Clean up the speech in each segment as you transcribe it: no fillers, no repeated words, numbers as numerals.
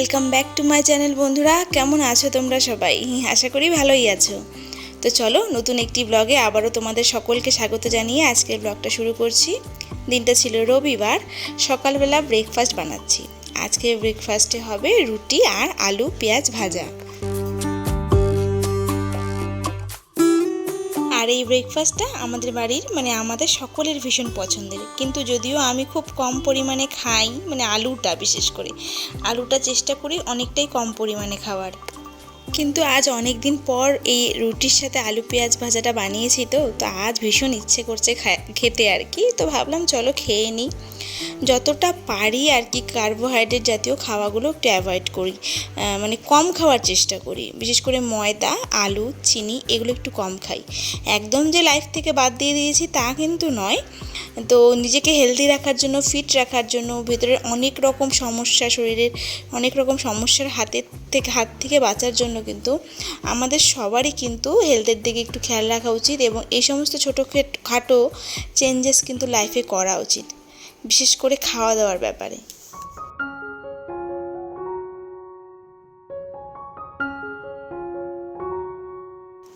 Welcome back to my channel. বন্ধুরা, কেমন আছো তোমরা সবাই? আশা করি ভালোই আছো। তো চলো, নতুন একটি ব্লগে আবারও তোমাদের সকলকে স্বাগত জানিয়ে আজকের ব্লগটা শুরু করছি। দিনটা ছিল রবিবার। সকালবেলা ব্রেকফাস্ট বানাচ্ছি। আজকে ব্রেকফাস্টে হবে রুটি আর আলু পেঁয়াজ ভাজা। আর এই ব্রেকফাস্টটা আমাদের বাড়ির আমাদের সকলের ভীষণ পছন্দের, কিন্তু যদিও আমি খুব কম পরিমাণে খাই, আলুটা বিশেষ করে আলুটা চেষ্টা করি অনেকটাই কম পরিমাণে খাওয়ার। কিন্তু আজ অনেক দিন পর এই রুটির সাথে আলু পেঁয়াজ ভাজাটা বানিয়েছি, তো আজ ভীষণ ইচ্ছে করছে খেতে আর কি। তো ভাবলাম চলো খেয়ে নিই। যতটা পারি আর কি কার্বোহাইড্রেট জাতীয় খাওয়াগুলো একটু অ্যাভয়েড করি, কম খাওয়ার চেষ্টা করি। বিশেষ করে ময়দা, আলু, চিনি এগুলো একটু কম খাই। একদম যে লাইফ থেকে বাদ দিয়ে দিয়েছি তা কিন্তু নয়। তো নিজেকে হেলদি রাখার জন্য, ফিট রাখার জন্য, ভেতরের অনেক রকম সমস্যা, শরীরের অনেক রকম সমস্যার হাত থেকে বাঁচার জন্য কিন্তু আমাদের সবারই কিন্তু হেলথের দিকে একটু খেয়াল রাখা উচিত, এবং এই সমস্ত ছোটোখাটো চেঞ্জেস কিন্তু লাইফে করা উচিত, বিশেষ করে খাওয়া দাওয়ার ব্যাপারে।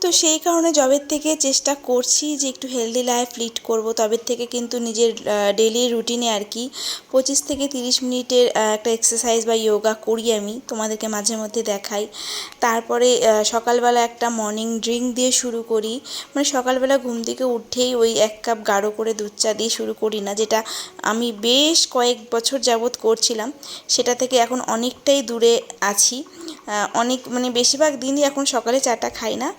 তো সেই কারণে যবের থেকে চেষ্টা করছি যে একটু হেলদি লাইফ লিড করব, তবে থেকে কিন্তু নিজের ডেলি রুটিনে আর কি 25 থেকে 30 মিনিটের একটা এক্সারসাইজ বা যোগা করি আমি, তোমাদেরকে মাঝে মধ্যে দেখাই। তারপরে সকালবেলা একটা মর্নিং ড্রিঙ্ক দিয়ে শুরু করি। সকালবেলা ঘুম থেকে উঠেই ওই 1 কাপ গাঢ় করে দুধ চা দিয়ে শুরু করি না, যেটা আমি বেশ কয়েক বছর যাবৎ করছিলাম। সেটা থেকে এখন অনেকটাই দূরে আছি। অনেক বেশিরভাগ দিনই এখন সকালে চাটা খাই না,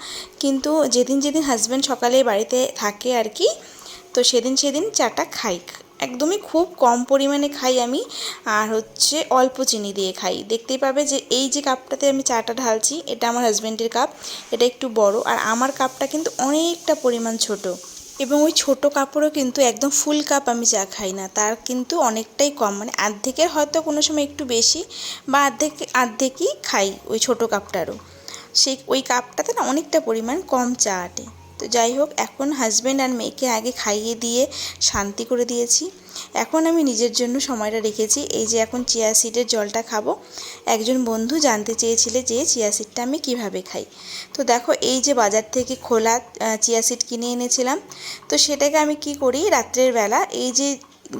কিন্তু যেদিন হাজব্যান্ড সকালে বাড়িতে থাকে আর কি, তো সেদিন চাটা খাই। একদমই খুব কম পরিমাণে খাই আমি, আর হচ্ছে অল্প চিনি দিয়ে খাই। দেখতেই পাবে যে এই যে কাপটাতে আমি চাটা ঢালছি, এটা আমার হাজব্যান্ডের কাপ, এটা একটু বড়, আর আমার কাপটা কিন্তু অনেকটা পরিমাণ ছোট। এবং ওই ছোটো কাপড়ও কিন্তু একদম ফুল কাপ আমি চা খাই না, তার কিন্তু অনেকটাই কম, অর্ধেকের হয়তো কোনো সময় একটু বেশি, বা অর্ধেকই খাই ওই ছোটো কাপটারও। ওই কাপটাতে না অনেকটা পরিমাণ কম চা আটে। তো যাই হোক, এখন হাজব্যান্ড আর মেয়েকে আগে খাইয়ে দিয়ে শান্তি করে দিয়েছি। এখন আমি নিজের জন্য সময়টা রেখেছি। এই যে এখন চিয়া সিডের জলটা খাবো। একজন বন্ধু জানতে চেয়েছিলে যে চিয়া সিডটা আমি কিভাবে খাই। তো দেখো, এই যে বাজার থেকে খোলা চিয়া সিড কিনে এনেছিলাম, তো সেটাকে আমি কি করি, রাত্রের বেলা এই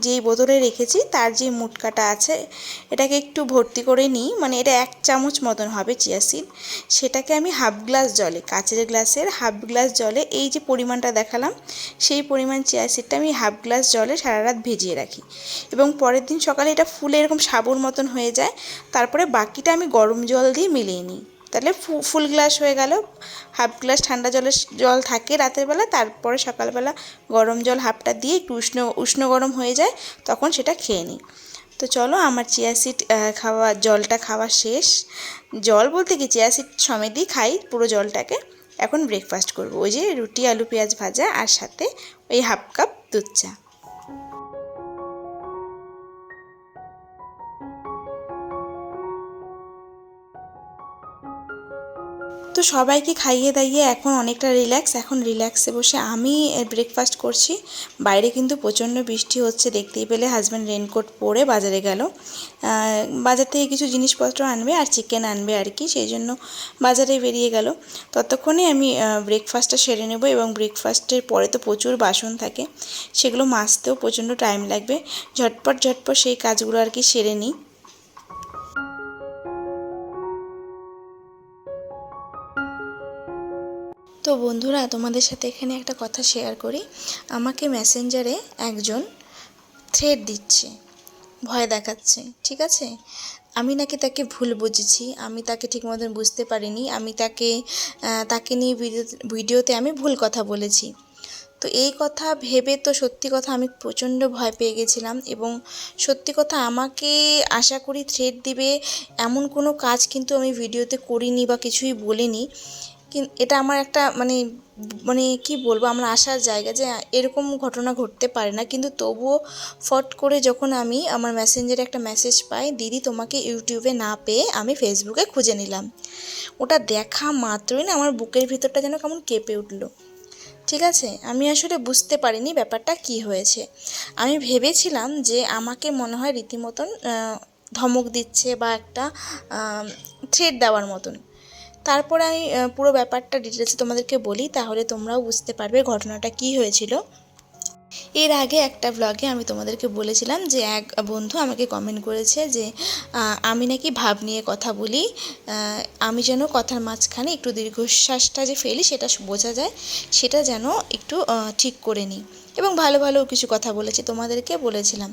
যেই বোতলে রেখেছি তার যে মুটকাটা আছে, এটাকে একটু ভর্তি করে নিই, এটা 1 চামচ মতন হবে চিয়া সিড। সেটাকে আমি হাফ গ্লাস জলে, কাচের গ্লাসের হাফ গ্লাস জলে, এই যে পরিমাণটা দেখালাম সেই পরিমাণ চিয়া সিডটা আমি হাফ গ্লাস জলে সারা রাত ভিজিয়ে রাখি, এবং পরের দিন সকালে এটা ফুলে এরকম সাবুর মতন হয়ে যায়। তারপরে বাকিটা আমি গরম জল দিয়ে মিলিয়ে নিই, তাহলে ফুল গ্লাস হয়ে গেল। হাফ গ্লাস ঠান্ডা জল থাকে রাতের বেলা, তারপরে সকালবেলা গরম জল হাফটা দিয়ে একটু উষ্ণ গরম হয়ে যায়, তখন সেটা খেয়ে নিই। তো চলো, আমার চিয়া সিড জলটা খাওয়া শেষ। জল বলতে কি, চিয়া সিড সমেতই খাই পুরো জলটাকে। এখন ব্রেকফাস্ট করব, ওই যে রুটি আলু পেঁয়াজ ভাজা, আর সাথে ওই হাফ কাপ দুধ চা। তো সবাইকে খাইয়ে দাইয়ে এখন অনেকটা রিল্যাক্স। এখন রিল্যাক্সে বসে আমি ব্রেকফাস্ট করছি। বাইরে কিন্তু প্রচণ্ড বৃষ্টি হচ্ছে, দেখতেই পেলে। হাজব্যান্ড রেনকোট পরে বাজারে গেল, বাজার থেকে কিছু জিনিসপত্র আনবে আর চিকেন আনবে আর কি, সেই জন্য বাজারে বেরিয়ে গেল। ততক্ষণে আমি ব্রেকফাস্টটা সেরে নেব, এবং ব্রেকফাস্টের পরে তো প্রচুর বাসন থাকে, সেগুলো মাজতেও প্রচণ্ড টাইম লাগবে। ঝটপট সেই কাজগুলো আর কি সেরে নিই। তো বন্ধুরা, তোমাদের সাথে এখানে একটা কথা শেয়ার করি। আমাকে মেসেঞ্জারে একজন থ্রেড দিচ্ছে, ভয় দেখাচ্ছে, ঠিক আছে। আমি নাকি তাকে ভুল বুঝেছি, আমি তাকে ঠিক মতন বুঝতে পারিনি, আমি তাকে নিয়ে ভিডিওতে আমি ভুল কথা বলেছি। তো এই কথা ভেবে তো সত্যি কথা আমি প্রচণ্ড ভয় পেয়ে গেছিলাম, এবং সত্যি কথা আমাকে আশা করি থ্রেড দিবে এমন কোনো কাজ কিন্তু আমি ভিডিওতে করিনি বা কিছুই বলিনি। এটা আমার একটা কি বলবো, আমার আশার জায়গা যে এরকম ঘটনা ঘটতে পারে না, কিন্তু তবুও ফট করে যখন আমি আমার মেসেঞ্জারে একটা মেসেজ পাই, দিদি তোমাকে ইউটিউবে না পেয়ে আমি ফেসবুকে খুঁজে নিলাম, ওটা দেখা মাত্রই না আমার বুকের ভিতরটা যেন কেমন কেঁপে উঠলো। ঠিক আছে, আমি আসলে বুঝতে পারিনি ব্যাপারটা কি হয়েছে। আমি ভেবেছিলাম যে আমাকে মনে হয় রীতিমতন ধমক দিচ্ছে বা একটা থ্রেট দেওয়ার মতন। তারপরে আমি পুরো ব্যাপারটা ডিটেলসে তোমাদেরকে বলি, তাহলে তোমরাও বুঝতে পারবে ঘটনাটা কী হয়েছিল। এর আগে একটা ব্লগে আমি তোমাদেরকে বলেছিলাম যে এক বন্ধু আমাকে কমেন্ট করেছে যে আমি নাকি ভাব নিয়ে কথা বলি, আমি যেন কথার মাঝখানে একটু দীর্ঘশ্বাসটা যে ফেলি সেটা বোঝা যায়, সেটা যেন একটু ঠিক করে নিই। এবং ভালো ভালো কিছু কথা বলেছি, তোমাদেরকে বলেছিলাম।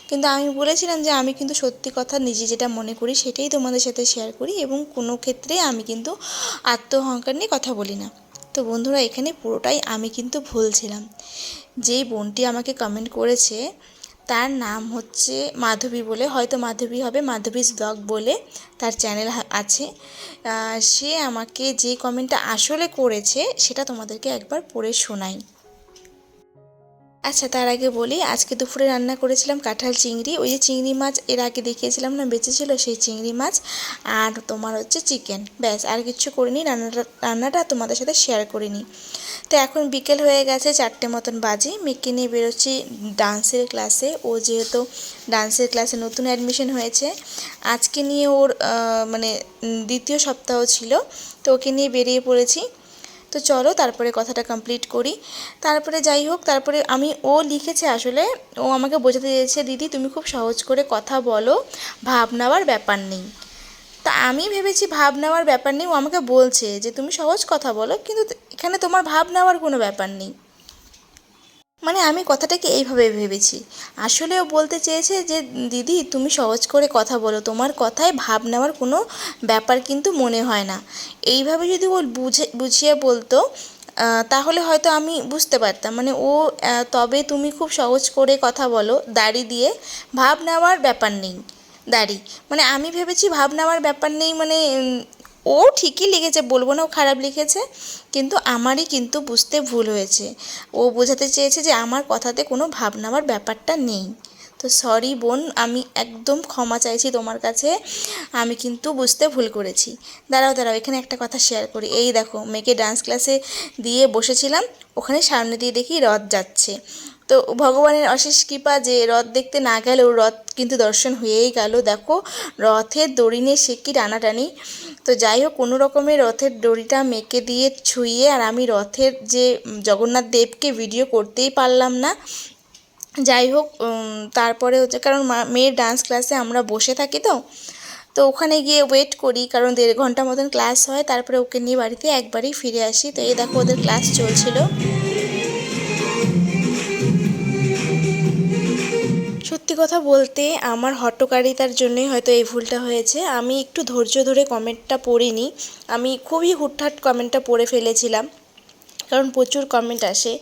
কিন্তু আমি বলেছিলাম যে আমি কিন্তু সত্যি কথা নিজে যেটা মনে করি সেটাই তোমাদের সাথে শেয়ার করি, এবং কোনো ক্ষেত্রে আমি কিন্তু আত্ম অহংকার নিয়ে কথা বলি না। তো বন্ধুরা, এখানে পুরোটাই আমি কিন্তু ভুল ছিলাম। যেই বোনটি আমাকে কমেন্ট করেছে তার নাম হচ্ছে মাধবী বলে, হয়তো মাধবী হবে, মাধবীজ ব্লগ বলে তার চ্যানেল আছে। সে আমাকে যে কমেন্টটা আসলে করেছে সেটা তোমাদেরকে একবার পড়ে শোনাই। আচ্ছা, তার আগে বলি, আজকে দুপুরে রান্না করেছিলাম কাঁঠাল চিংড়ি, ওই যে চিংড়ি মাছ এর আগে দেখিয়েছিলাম না বেঁচেছিল, সেই চিংড়ি মাছ, আর তোমার হচ্ছে চিকেন, ব্যাস, আর কিছু করিনি। রান্নাটা তোমাদের সাথে শেয়ার করিনি। তো এখন বিকেল হয়ে গেছে, 4টে মতন বাজে, মেয়েকে নিয়ে বেরোচ্ছি ডান্সের ক্লাসে। ও যেহেতু ডান্সের ক্লাসে নতুন অ্যাডমিশন হয়েছে, আজকে নিয়ে ওর মানে দ্বিতীয় সপ্তাহ ছিল, তো ওকে নিয়ে বেরিয়ে পড়েছি। তো চলো তারপরে কথাটা কমপ্লিট করি। তারপরে যাই হোক, তারপরে ও লিখেছে, আসলে ও আমাকে বোঝাতে চেয়েছে, দিদি তুমি খুব সহজ করে কথা বলো, ভাব নেওয়ার ব্যাপার নেই। তা আমি ভেবেছি ভাব নেওয়ার ব্যাপার নেই, ও আমাকে বলছে যে তুমি সহজ কথা বলো, কিন্তু এখানে তোমার ভাব নেওয়ার কোনো ব্যাপার নেই। মানে আমি কথাটাকে এইভাবে ভেবেছি। আসলে ও বলতে চেয়েছে যে দিদি তুমি সহজ করে কথা বলো, তোমার কথায় ভাব নেওয়ার কোনো ব্যাপার কিন্তু মনে হয় না। এইভাবে যদি ও বুঝিয়ে বলতো তাহলে হয়তো আমি বুঝতে পারতাম। মানে ও তবে তুমি খুব সহজ করে কথা বলো দাড়ি দিয়ে, ভাব নেওয়ার ব্যাপার নেই দাড়ি, মানে আমি ভেবেছি ভাব নেওয়ার ব্যাপার নেই, মানে ও ঠিকই লিখেছে, বলবো না ও খারাপ লিখেছে, কিন্তু আমারই কিন্তু বুঝতে ভুল হয়েছে। ও বোঝাতে চেয়েছে যে আমার কথাতে কোনো ভাব নেওয়ার ব্যাপারটা নেই। তো সরি বোন, আমি একদম ক্ষমা চাইছি তোমার কাছে, আমি কিন্তু বুঝতে ভুল করেছি। দাঁড়াও দাঁড়াও, এখানে একটা কথা শেয়ার করি। এই দেখো, মেয়েকে ডান্স ক্লাসে দিয়ে বসেছিলাম, ওখানে সামনে দিয়ে দেখি রথ যাচ্ছে। তো ভগবানের অশেষ কৃপা যে রথ দেখতে না গেলেও রথ কিন্তু দর্শন হয়েই গেল। দেখো রথের দড়ি নিয়ে সে কি টানাটানি। তো যাই হোক, কোনো রকমের রথের দড়িটা মেয়েকে দিয়ে ছুঁয়ে, আর আমি রথের যে জগন্নাথ দেবকে ভিডিও করতেই পারলাম না। যাই হোক, তারপরে হচ্ছে, কারণ মেয়ের ডান্স ক্লাসে আমরা বসে থাকি, তো ওখানে গিয়ে ওয়েট করি, কারণ 1.5 ঘন্টা মতন ক্লাস হয়, তারপরে ওকে নিয়ে বাড়িতে একবারই ফিরে আসি। তো এই দেখো ওদের ক্লাস চলছিল। সত্যি কথা বলতে আমার হঠকারিতার জন্যই হয়তো এই ভুলটা হয়েছে। আমি একটু ধৈর্য ধরে কমেন্টটা পড়িনি, আমি খুবই হুটহাট কমেন্টটা পড়ে ফেলেছিলাম, কারণ প্রচুর কমেন্ট আসে,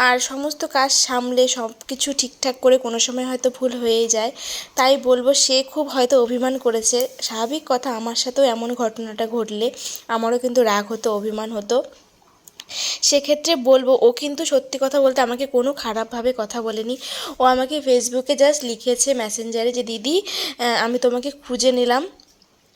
আর সমস্ত কাজ সামলে সব কিছু ঠিকঠাক করে কোনো সময় হয়তো ভুল হয়েই যায়। তাই বলবো সে খুব হয়তো অভিমান করেছে। স্বাভাবিক কথা, আমার সাথেও এমন ঘটনাটা ঘটলে আমারও কিন্তু রাগ হতো, অভিমান হতো। সেক্ষেত্রে বলবো, ও কিন্তু সত্যি কথা বলতে আমাকে কোনো খারাপভাবে কথা বলেনি। ও আমাকে ফেসবুকে জাস্ট লিখেছে মেসেঞ্জারে যে দিদি আমি তোমাকে খুঁজে নিলাম,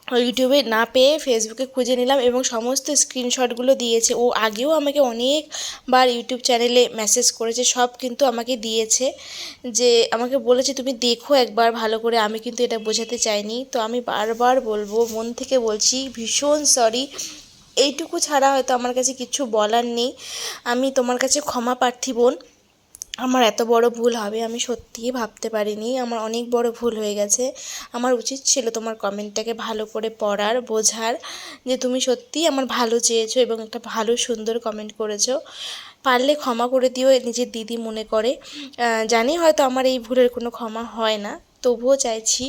ইউটিউবে না পেয়ে ফেসবুকে খুঁজে নিলাম, এবং সমস্ত স্ক্রিনশটগুলো দিয়েছে। ও আগেও আমাকে অনেকবার ইউটিউব চ্যানেলে মেসেজ করেছে, সব কিন্তু আমাকে দিয়েছে, যে আমাকে বলেছে তুমি দেখো একবার ভালো করে, আমি কিন্তু এটা বোঝাতে চাইনি। তো আমি বারবার বলবো, মন থেকে বলছি, ভীষণ সরি, এইটুকু ছাড়া হয়তো আমার কাছে কিছু বলার নেই। আমি তোমার কাছে ক্ষমা প্রার্থী বোন, আমার এত বড় ভুল হবে আমি সত্যিই ভাবতে পারিনি, আমার অনেক বড় ভুল হয়ে গেছে। আমার উচিত ছিল তোমার কমেন্টটাকে ভালো করে পড়ার, বোঝার, যে তুমি সত্যিই আমার ভালো চেয়েছো এবং একটা ভালো সুন্দর কমেন্ট করেছো। পারলে ক্ষমা করে দিও, নিজের দিদি মনে করে। জানি হয়তো আমার এই ভুলের কোনো ক্ষমা হয় না, তবুও চাইছি,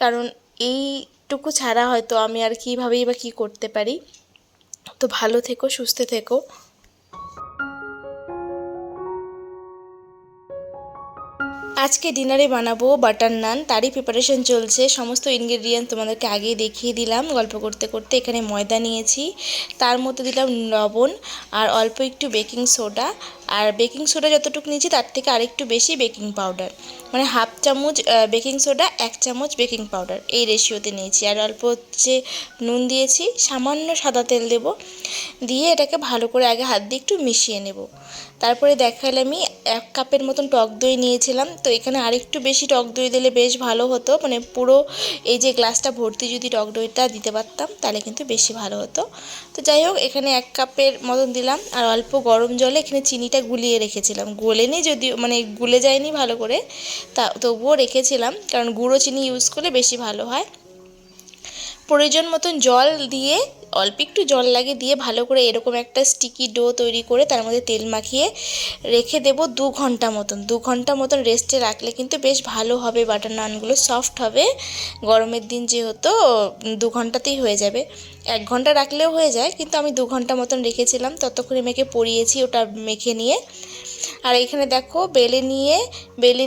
কারণ এইটুকু ছাড়া হয়তো আমি আর কীভাবেই বা কী করতে পারি। তো ভালো থেকো, সুস্থ থেকো। আজকে ডিনারে বানাবো বাটার নান, তারই প্রিপারেশন চলছে। সমস্ত ইনগ্রেডিয়েন্টস তোমাদেরকে আগেই দেখিয়ে দিলাম গল্প করতে করতে। এখানে ময়দা নিয়েছি, তার মধ্যে দিলাম লবণ আর অল্প একটু বেকিং সোডা, আর বেকিং সোডা যতটুকু নিয়েছি তার থেকে আরেকটু বেশি বেকিং পাউডার, মানে হাফ চামচ বেকিং সোডা 1 চামচ বেকিং পাউডার, এই রেশিওতে নিয়েছি। আর অল্প হচ্ছে নুন দিয়েছি, সামান্য সাদা তেল দেব, দিয়ে এটাকে ভালো করে আগে হাত দিয়ে একটু মিশিয়ে নেব। তারপরে দেখালে আমি 1 কাপের মতন টক দই নিয়েছিলাম। তো এখানে আরেকটু বেশি টক দই দিলে বেশ ভালো হতো, মানে পুরো এই যে গ্লাসটা ভর্তি যদি টক দইটা দিতে পারতাম তাহলে কিন্তু বেশি ভালো হতো। তো যাই হোক, এখানে 1 কাপের মতন দিলাম। আর অল্প গরম জলে এখানে চিনিটা গুলিয়ে রেখেছিলাম, গলেনি যদিও, মানে গুলে যায়নি ভালো করে, তবুও রেখেছিলাম, কারণ গুঁড়ো চিনি ইউজ করলে বেশি ভালো হয়। প্রয়োজন মতন জল দিয়ে, অল্প একটু জল লাগিয়ে দিয়ে ভালো করে এরকম একটা স্টিকি ডো তৈরি করে তার মধ্যে তেল মাখিয়ে রেখে দেবো 2 ঘন্টা মতন। 2 ঘন্টা মতন রেস্টে রাখলে কিন্তু বেশ ভালো হবে, বাটার নানগুলো সফট হবে। গরমের দিন যেহেতু 2 ঘন্টাতেই হয়ে যাবে। 1 ঘন্টা রাখলেও হয়ে যায়, কিন্তু আমি 2 ঘন্টা মতন রেখেছিলাম, ততক্ষণে মেখে পরিয়েছি ওটা মেখে নিয়ে। আর এখানে দেখো বেলে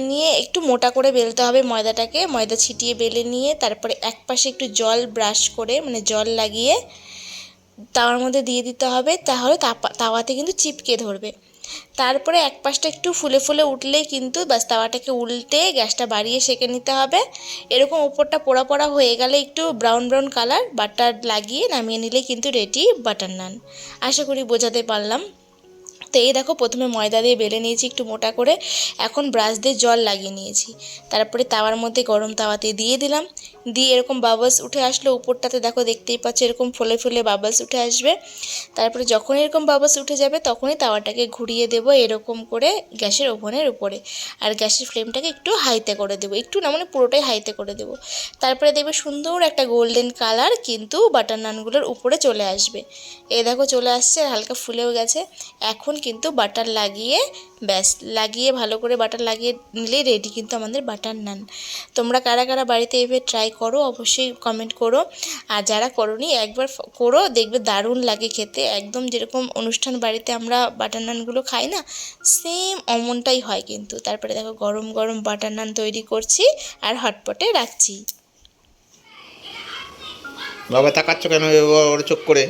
নিয়ে একটু মোটা করে বেলতে হবে ময়দাটাকে, ময়দা ছিটিয়ে বেলে নিয়ে তারপরে এক পাশে একটু জল ব্রাশ করে, মানে জল লাগিয়ে তাওয়ার মধ্যে দিয়ে দিতে হবে, তাহলে তাওয়াতে কিন্তু চিপকে ধরবে। তারপরে এক পাশটা একটু ফুলে ফুলে উঠলেই কিন্তু বাস তাওয়াটাকে উল্টে গ্যাসটা বাড়িয়ে সেঁকে নিতে হবে। এরকম উপরটা পোড়া পোড়া হয়ে গেলে একটু ব্রাউন ব্রাউন কালার বাটার লাগিয়ে নামিয়ে নিলে কিন্তু রেডি বাটার নান। আশা করি বোঝাতে পারলাম। তো এই দেখো, প্রথমে ময়দা দিয়ে বেলে নিয়েছি একটু মোটা করে, এখন ব্রাশ দিয়ে জল লাগিয়ে নিয়েছি, তারপরে তাওয়ার মধ্যে গরম তাওয়াতে দিয়ে দিলাম। দিয়ে এরকম বাবলস উঠে আসলো উপরটাতে, দেখো দেখতেই পাচ্ছ এরকম ফোলে ফোলে বাবলস উঠে আসবে। তারপরে যখন এরকম বাবলস উঠে যাবে তখনই তাওয়াটাকে ঘুরিয়ে দেবো এরকম করে গ্যাসের ওভেনের উপরে। আর গ্যাসের ফ্লেমটাকে একটু হাইতে করে দেবো, একটু না মানে পুরোটাই হাইতে করে দেবো। তারপরে দেখবে সুন্দর একটা গোল্ডেন কালার কিন্তু বাটার নানগুলোর উপরে চলে আসবে। এই দেখো চলে আসছে, হালকা ফুলেও গেছে। এখন কিন্তু বাটার লাগিয়ে, ব্যাস লাগিয়ে ভালো করে বাটার লাগিয়ে নিলে রেডি কিন্তু আমাদের বাটার নান। তোমরা কারা কারা বাড়িতে এভাবে ট্রাই করো অবশ্যই কমেন্ট করো। আর যারা করোনি একবার করো, দেখবে দারুণ লাগে খেতে, একদম যেরকম অনুষ্ঠান বাড়িতে আমরা বাটার নানগুলো খাই না, সেম অমনটাই হয় কিন্তু। তারপরে দেখো গরম গরম বাটার নান তৈরি করছি আর হটপটে রাখছি। বাবা তাকাচ্ছ কেন ওর চোখ করে?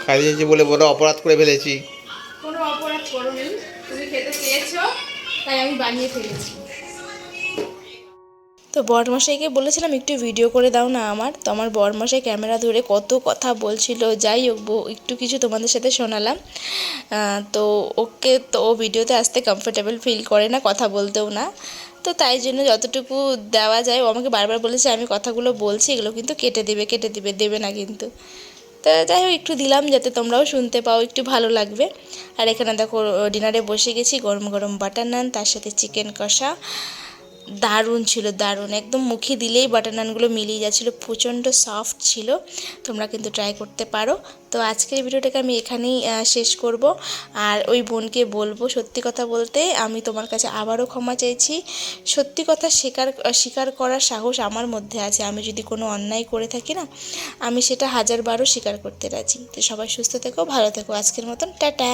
খাই দিয়েছি বলে বড় অপরাধ করে ফেলেছি। কোনো অপরাধ করোনি, তুমি খেতে চেয়েছো তাই আমি বানিয়ে ফেলেছি। তো বরমশাইকে বলেছিলাম একটু ভিডিও করে দাও না আমার, তো আমার বরমশাই ক্যামেরা ধরে কত কথা বলছিল। যাই হোক, একটু কিছু তোমাদের সাথে শোনালাম। তো ওকে তো ও ভিডিওতে আসতে কমফোর্টেবল ফিল করে না, কথা বলতেও না। তো তাই জন্য যতটুকু দেওয়া যায়, ও আমাকে বারবার বলেছে আমি কথাগুলো বলছি এগুলো কিন্তু কেটে দেবে দেবে না কিন্তু। তো যাই হোক একটু দিলাম যাতে তোমরাও শুনতে পাও, একটু ভালো লাগবে। আর এখানে দেখো ডিনারে বসে গেছি, গরম গরম বাটার নান, তার সাথে চিকেন কষা, দারুণ ছিল দারুণ, একদম মুখে দিলেই বাটার নানগুলো মিলিয়ে যাচ্ছিলো, প্রচণ্ড সফট ছিল। তোমরা কিন্তু ট্রাই করতে পারো। তো আজকের ভিডিওটাকে আমি এখানেই শেষ করব। আর ওই বোনকে বলবো, সত্যি কথা বলতে আমি তোমার কাছে আবারও ক্ষমা চাইছি। সত্যি কথা স্বীকার করার সাহস আমার মধ্যে আছে, আমি যদি কোনো অন্যায় করে থাকি না, আমি সেটা 1000 বারও স্বীকার করতে রাজি। তো সবাই সুস্থ থেকো, ভালো থেকো, আজকের মতন টাটা।